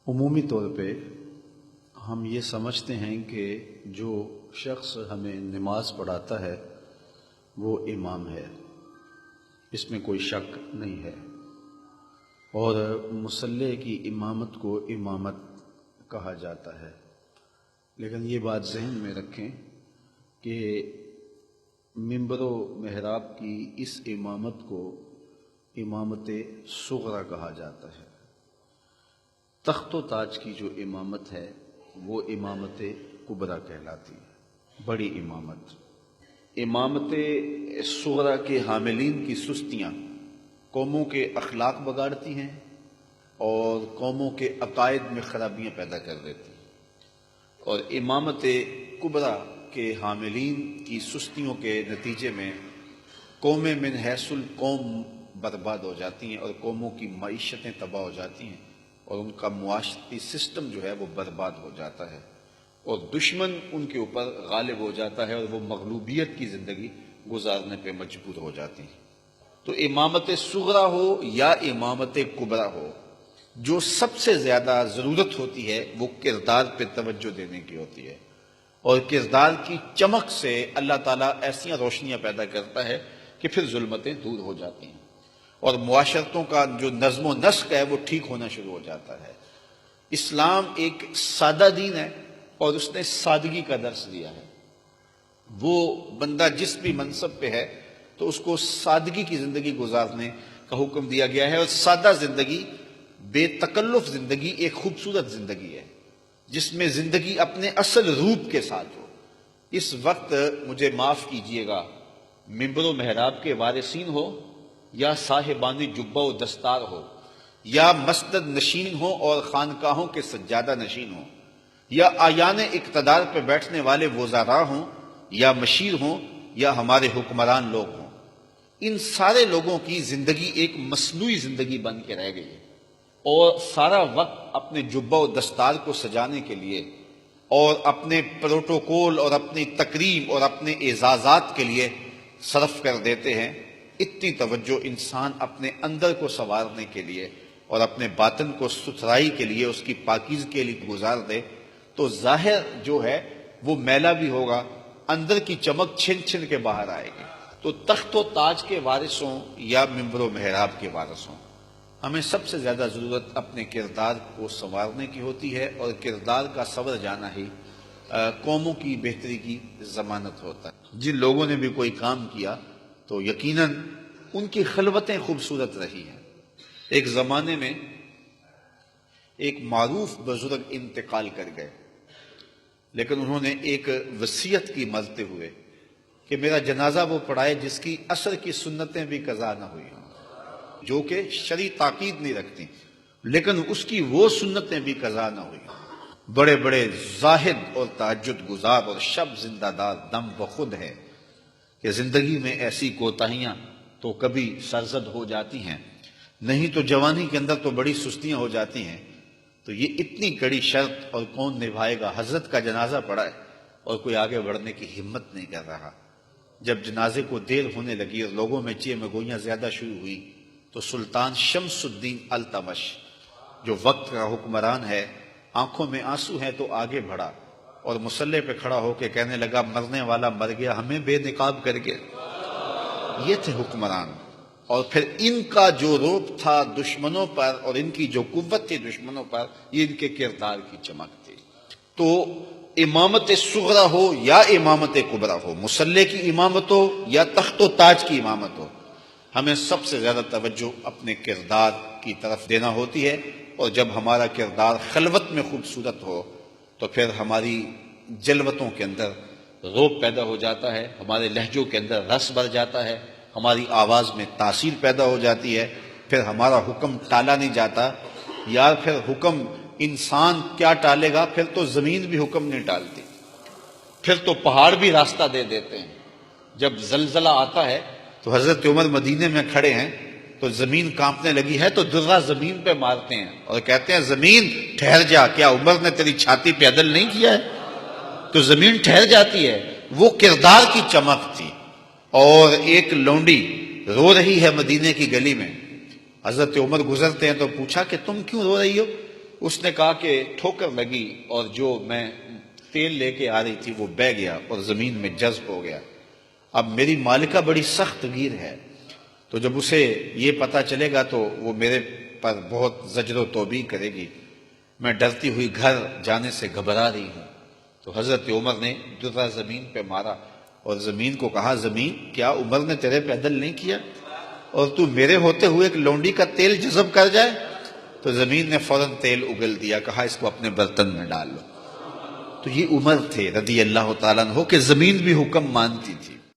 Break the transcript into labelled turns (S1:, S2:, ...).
S1: عمومی طور پہ ہم یہ سمجھتے ہیں کہ جو شخص ہمیں نماز پڑھاتا ہے وہ امام ہے، اس میں کوئی شک نہیں ہے، اور مصلی کی امامت کو امامت کہا جاتا ہے۔ لیکن یہ بات ذہن میں رکھیں کہ منبر و محراب کی اس امامت کو امامت صغری کہا جاتا ہے۔ تخت و تاج کی جو امامت ہے وہ امامت کبریٰ کہلاتی ہے، بڑی امامت۔ امامت صغریٰ کے حاملین کی سستیاں قوموں کے اخلاق بگاڑتی ہیں اور قوموں کے عقائد میں خرابیاں پیدا کر دیتی ہیں، اور امامت کبریٰ کے حاملین کی سستیوں کے نتیجے میں قومیں من حیث القوم برباد ہو جاتی ہیں، اور قوموں کی معیشتیں تباہ ہو جاتی ہیں، اور ان کا معاشرتی سسٹم جو ہے وہ برباد ہو جاتا ہے، اور دشمن ان کے اوپر غالب ہو جاتا ہے، اور وہ مغلوبیت کی زندگی گزارنے پہ مجبور ہو جاتی ہیں۔ تو امامت صغریٰ ہو یا امامت کبریٰ ہو، جو سب سے زیادہ ضرورت ہوتی ہے وہ کردار پہ توجہ دینے کی ہوتی ہے، اور کردار کی چمک سے اللہ تعالیٰ ایسی روشنیاں پیدا کرتا ہے کہ پھر ظلمتیں دور ہو جاتی ہیں، اور معاشرتوں کا جو نظم و نسق ہے وہ ٹھیک ہونا شروع ہو جاتا ہے۔ اسلام ایک سادہ دین ہے، اور اس نے سادگی کا درس دیا ہے۔ وہ بندہ جس بھی منصب پہ ہے تو اس کو سادگی کی زندگی گزارنے کا حکم دیا گیا ہے، اور سادہ زندگی، بے تکلف زندگی ایک خوبصورت زندگی ہے، جس میں زندگی اپنے اصل روپ کے ساتھ ہو۔ اس وقت مجھے معاف کیجئے گا، منبر و محراب کے وارثین ہو یا صاحبان جبہ و دستار ہو، یا مسجد نشین ہو اور خانقاہوں کے سجادہ نشین ہو، یا آیان اقتدار پہ بیٹھنے والے وزراء ہوں یا مشیر ہوں یا ہمارے حکمران لوگ ہوں، ان سارے لوگوں کی زندگی ایک مصنوعی زندگی بن کے رہ گئی ہے، اور سارا وقت اپنے جبہ و دستار کو سجانے کے لیے اور اپنے پروٹوکول اور اپنی تکریم اور اپنے اعزازات کے لیے صرف کر دیتے ہیں۔ اتنی توجہ انسان اپنے اندر کو سنوارنے کے لیے اور اپنے باطن کو ستھرائی کے لیے، اس کی پاکیزگی کے لیے گزار دے تو ظاہر جو ہے وہ میلا بھی ہوگا، اندر کی چمک چھن چھن کے باہر آئے گی۔ تو تخت و تاج کے وارثوں یا منبر و محراب کے وارثوں، ہمیں سب سے زیادہ ضرورت اپنے کردار کو سنوارنے کی ہوتی ہے، اور کردار کا سنور جانا ہی قوموں کی بہتری کی ضمانت ہوتا ہے۔ جن لوگوں نے بھی کوئی کام کیا تو یقیناً ان کی خلوتیں خوبصورت رہی ہیں۔ ایک زمانے میں ایک معروف بزرگ انتقال کر گئے، لیکن انہوں نے ایک وصیت کی مرتے ہوئے کہ میرا جنازہ وہ پڑھائے جس کی عصر کی سنتیں بھی قضا نہ ہوئی ہوں، جو کہ شرعی تاکید نہیں رکھتی لیکن اس کی وہ سنتیں بھی قضا نہ ہوئی ہوں۔ بڑے بڑے زاہد اور تہجد گزار اور شب زندہ دار دم بخود ہے کہ زندگی میں ایسی کوتاہیاں تو کبھی سرزد ہو جاتی ہیں، نہیں تو جوانی کے اندر تو بڑی سستیاں ہو جاتی ہیں۔ تو یہ اتنی کڑی شرط اور کون نبھائے گا؟ حضرت کا جنازہ پڑا ہے اور کوئی آگے بڑھنے کی ہمت نہیں کر رہا۔ جب جنازے کو دیر ہونے لگی اور لوگوں میں چیخ مگوئیاں زیادہ شروع ہوئی تو سلطان شمس الدین التمش، جو وقت کا حکمران ہے، آنکھوں میں آنسو ہیں تو آگے بڑھا اور مصلی پہ کھڑا ہو کے کہنے لگا مرنے والا مر گیا، ہمیں بے نقاب کر کے۔ یہ تھے حکمران، اور پھر ان کا جو روب تھا دشمنوں پر اور ان کی جو قوت تھی دشمنوں پر، یہ ان کے کردار کی چمک تھی۔ تو امامت صغریٰ ہو یا امامت کبریٰ ہو، مصلی کی امامت ہو یا تخت و تاج کی امامت ہو، ہمیں سب سے زیادہ توجہ اپنے کردار کی طرف دینا ہوتی ہے، اور جب ہمارا کردار خلوت میں خوبصورت ہو تو پھر ہماری جلوتوں کے اندر روب پیدا ہو جاتا ہے، ہمارے لہجوں کے اندر رس بھر جاتا ہے، ہماری آواز میں تاثیر پیدا ہو جاتی ہے، پھر ہمارا حکم ٹالا نہیں جاتا۔ یا پھر حکم انسان کیا ٹالے گا، پھر تو زمین بھی حکم نہیں ٹالتی، پھر تو پہاڑ بھی راستہ دے دیتے ہیں۔ جب زلزلہ آتا ہے تو حضرت عمر مدینے میں کھڑے ہیں تو زمین کانپنے لگی ہے تو درہ زمین پہ مارتے ہیں اور کہتے ہیں زمین ٹھہر جا، کیا عمر نے تیری چھاتی پہ عدل نہیں کیا ہے؟ تو زمین ٹھہر جاتی ہے۔ وہ کردار کی چمک تھی۔ اور ایک لونڈی رو رہی ہے مدینے کی گلی میں، حضرت عمر گزرتے ہیں تو پوچھا کہ تم کیوں رو رہی ہو؟ اس نے کہا کہ ٹھوکر لگی اور جو میں تیل لے کے آ رہی تھی وہ بہہ گیا اور زمین میں جذب ہو گیا. اب میری مالکہ بڑی سخت گیر ہے، تو جب اسے یہ پتہ چلے گا تو وہ میرے پر بہت زجر و توبیخ کرے گی. میں ڈرتی ہوئی گھر جانے سے گھبرا رہی ہوں. تو حضرت عمر نے درہ زمین پہ مارا اور زمین کو کہا، زمین کیا عمر نے تیرے پہ عدل نہیں کیا اور تو میرے ہوتے ہوئے ایک لونڈی کا تیل جذب کر جائے؟ تو زمین نے فوراً تیل اگل دیا، کہا اس کو اپنے برتن میں ڈال لو. تو یہ عمر تھے رضی اللہ تعالیٰ عنہ کہ زمین بھی حکم مانتی تھی.